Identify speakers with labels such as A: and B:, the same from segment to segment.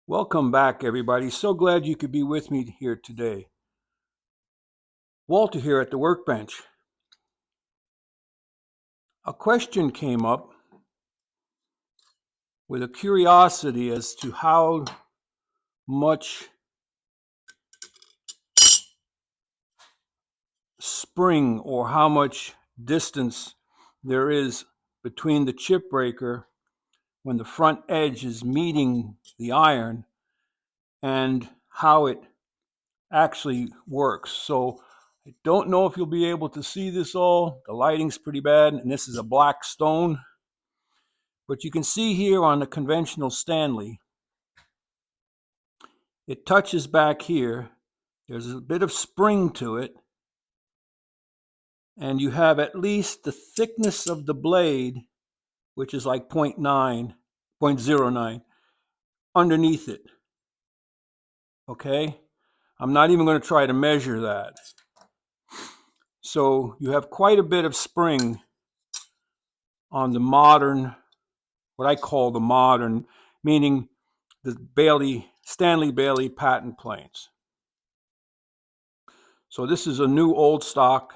A: Welcome back, everybody. So glad you could be with me here today. Walter here at the workbench. A question came up with a curiosity as to how much spring or how much distance there is between the chip breaker when the front edge is meeting the iron and how it actually works. So I don't know if you'll be able to see this all. The lighting's pretty bad, and this is a black stone. But you can see here on the conventional Stanley, it touches back here. There's a bit of spring to it. And you have at least the thickness of the blade, which is like 0.09, underneath it. Okay? I'm not even going to try to measure that. So you have quite a bit of spring on the modern, what I call the modern, meaning the Stanley Bailey patent planes. So this is a new old stock.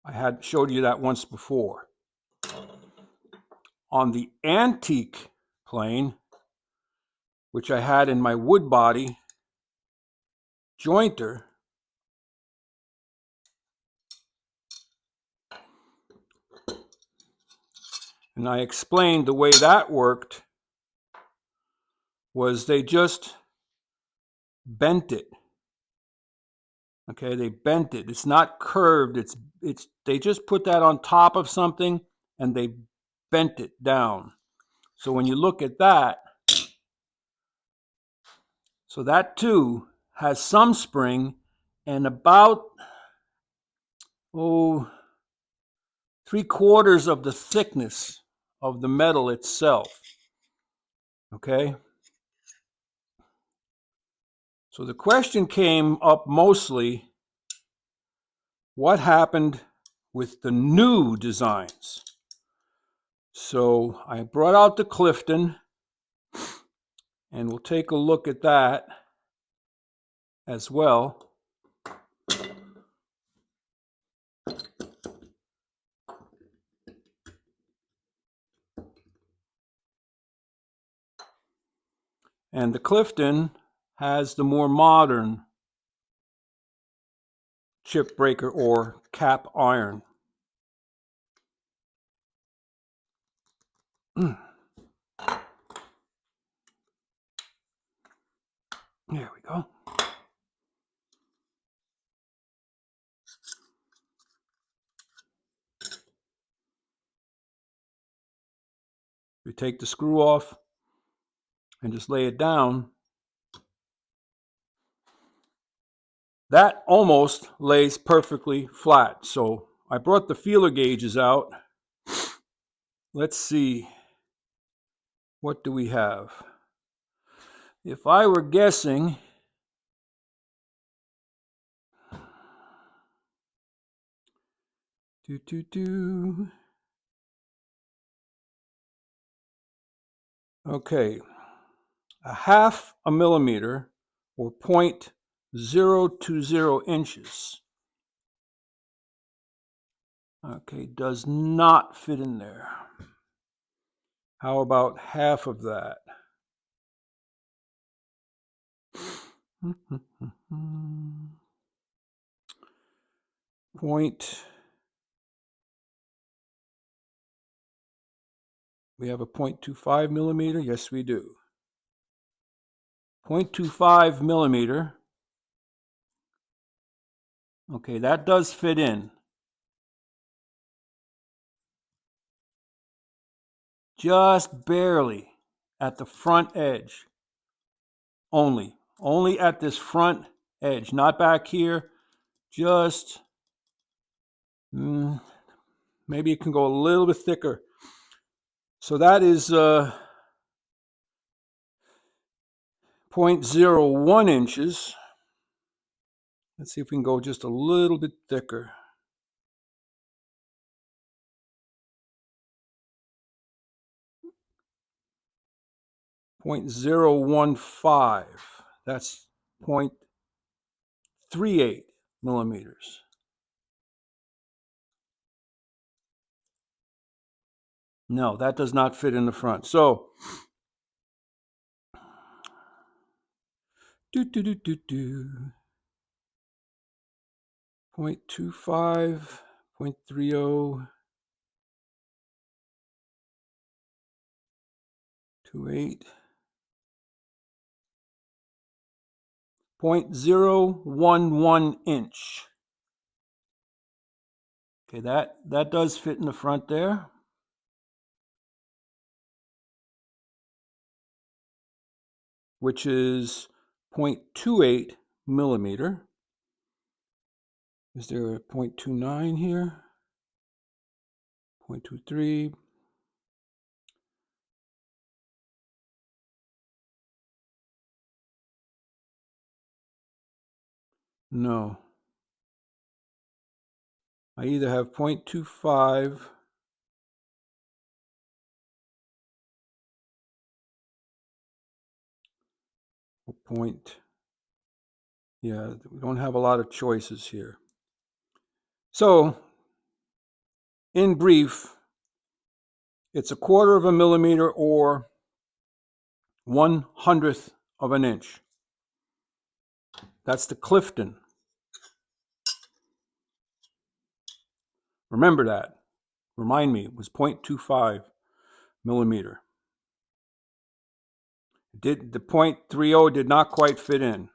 A: I had showed you that once before. On the antique plane, which I had in my wood body jointer, and I explained the way that worked was they just bent it. Okay, they bent it. It's not curved. It's they just put that on top of something and they bent it down. So when you look at that, so that too has some spring and about 3/4 of the thickness of the metal itself. Okay? So the question came up mostly, what happened with the new designs? So I brought out the Clifton, and we'll take a look at that as well. And the Clifton has the more modern chip breaker or cap iron. There we go. We take the screw off and just lay it down. That almost lays perfectly flat. So I brought the feeler gauges out. Let's see. What do we have? If I were guessing, okay, 1/2 a millimeter or 0.020 inches. Okay, does not fit in there. How about half of that? We have a 0.25 millimeter? Yes, we do. 0.25 millimeter. Okay, that does fit in. Just barely at the front edge. Only at this front edge, not back here. Just maybe it can go a little bit thicker. So that is 0.01 inches. Let's see if we can go just a little bit thicker. 0.015. That's 0.38 millimeters. No, that does not fit in the front. So, 0.25, 0.30, 28, 0.011 inch. Okay, that does fit in the front there. Which is 0.28 millimeter. Is there a 0.29 here? 0.23. No. I either have 0.25 or point. Yeah, we don't have a lot of choices here. So, in brief, it's 1/4 of a millimeter or 1/100th of an inch. That's the Clifton. Remember that. Remind me, it was 0.25 millimeter. The 0.30 did not quite fit in.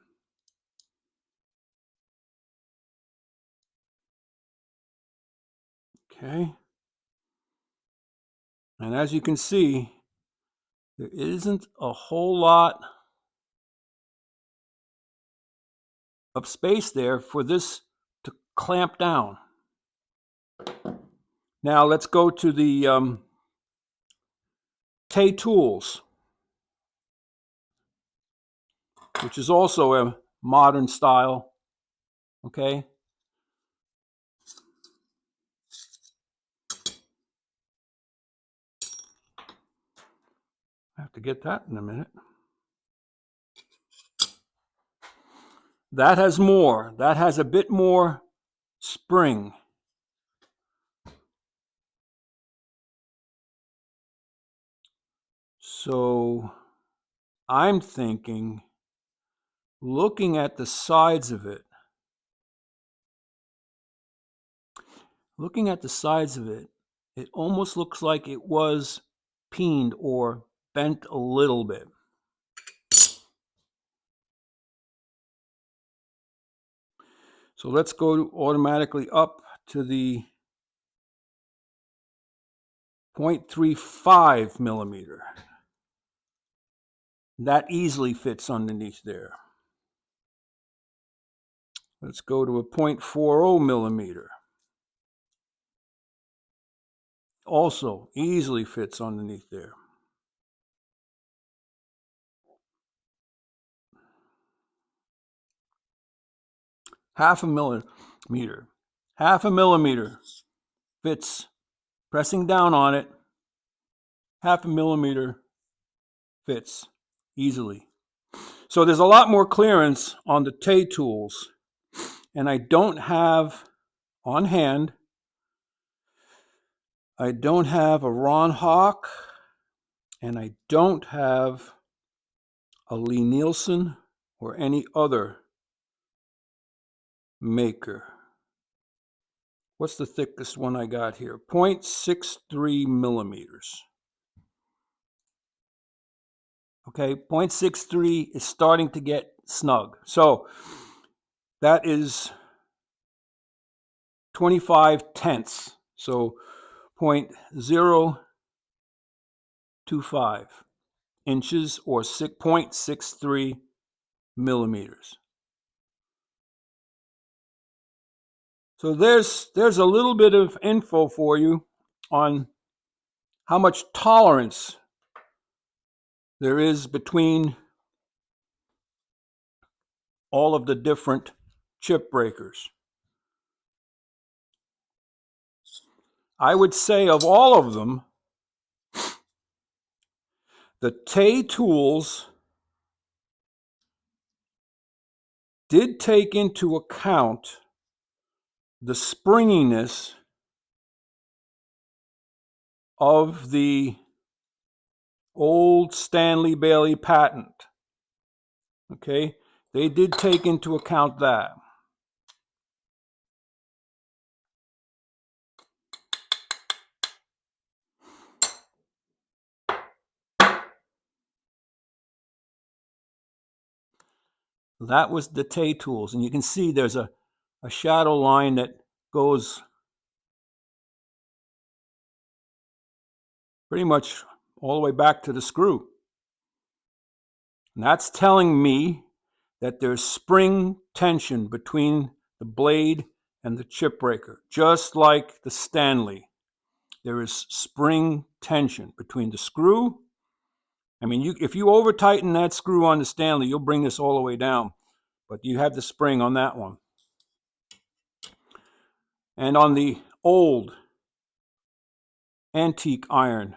A: Okay. And as you can see, there isn't a whole lot of space there for this to clamp down. Now let's go to the Taylor Tools, which is also a modern style. Okay. I have to get that in a minute. That has more. That has a bit more spring. So I'm thinking, looking at the sides of it, it almost looks like it was peened or bent a little bit. So let's go automatically up to the 0.35 millimeter. That easily fits underneath there. Let's go to a 0.40 millimeter. Also easily fits underneath there. Half a millimeter. Half a millimeter fits, pressing down on it. Half a millimeter fits easily. So there's a lot more clearance on the Taylor Tools, and I don't have on hand, I don't have a Ron Hawk, and I don't have a Lie-Nielsen or any other maker. What's the thickest one I got here? 0.63 millimeters. Okay, 0.63 is starting to get snug. So that is 25 tenths. So 0.025 inches or 0.63 millimeters. So there's a little bit of info for you on how much tolerance there is between all of the different chip breakers. I would say of all of them, The Tay tools did take into account the springiness of the old Stanley Bailey patent. Okay, they did take into account that. That was the Tay tools, and you can see there's a shadow line that goes pretty much all the way back to the screw. And that's telling me that there's spring tension between the blade and the chip breaker, just like the Stanley. There is spring tension between the screw. I mean, if you over tighten that screw on the Stanley, you'll bring this all the way down, but you have the spring on that one. And on the old antique iron,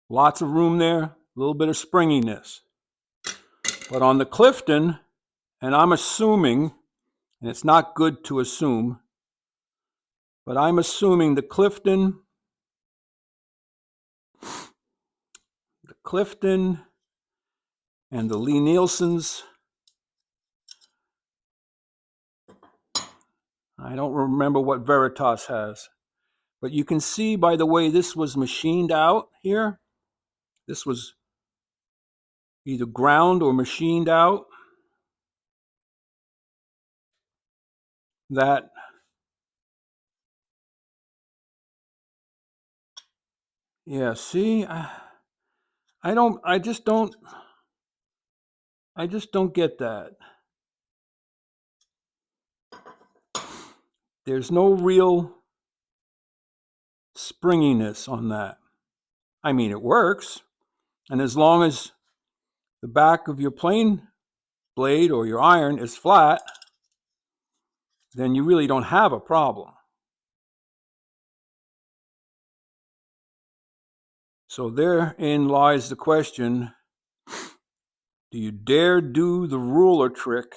A: lots of room there, a little bit of springiness. But on the Clifton, and I'm assuming, and it's not good to assume, but I'm assuming the Clifton and the Lie-Nielsens, I don't remember what Veritas has, but you can see by the way this was machined out here, this was either ground or machined out, that yeah, see, I just don't get that. There's no real springiness on that. I mean, it works, and as long as the back of your plane blade or your iron is flat, then you really don't have a problem. So therein lies the question, do you dare do the ruler trick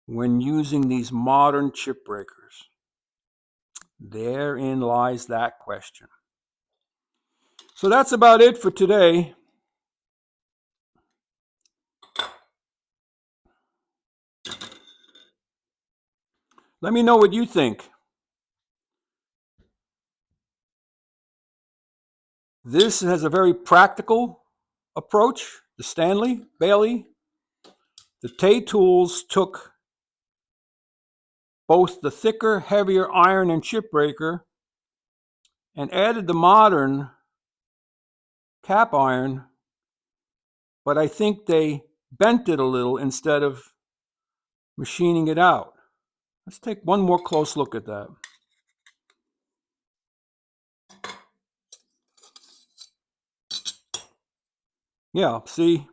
A: when using these modern chip breakers? Therein lies that question. So that's about it for today. Let me know what you think. This has a very practical approach. The Stanley Bailey, the Tay tools took both the thicker, heavier iron and chip breaker and added the modern cap iron, but I think they bent it a little instead of machining it out. Let's take one more close look at that. Yeah, see,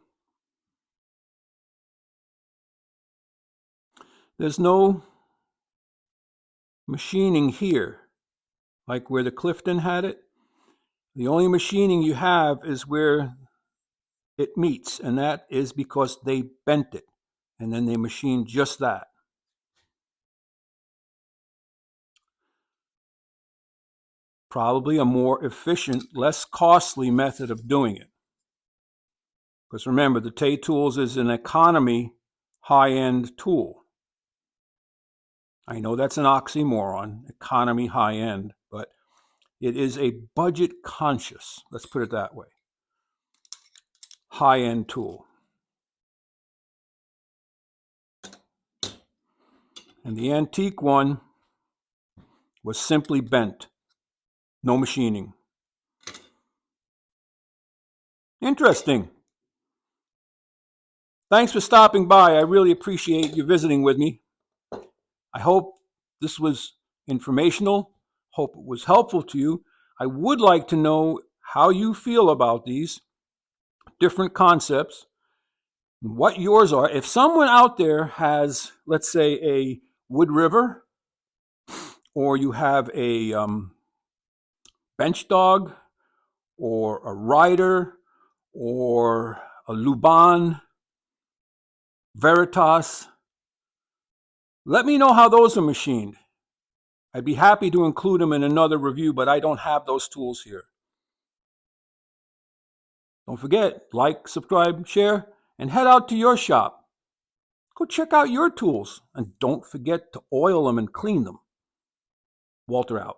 A: there's no machining here, like where the Clifton had it. The only machining you have is where it meets, and that is because they bent it, and then they machined just that. Probably a more efficient, less costly method of doing it. Because remember, the Tay Tools is an economy high-end tool. I know that's an oxymoron, economy high-end, but it is a budget conscious, let's put it that way, high-end tool. And the antique one was simply bent, no machining. Interesting. Thanks for stopping by. I really appreciate you visiting with me. I hope this was informational. Hope it was helpful to you. I would like to know how you feel about these different concepts, what yours are. If someone out there has, let's say, a Wood River, or you have a bench dog, or a Ryder or a Luban, Veritas. Let me know how those are machined. I'd be happy to include them in another review, but I don't have those tools here. Don't forget, like, subscribe, share, and head out to your shop. Go check out your tools, and don't forget to oil them and clean them. Walter out.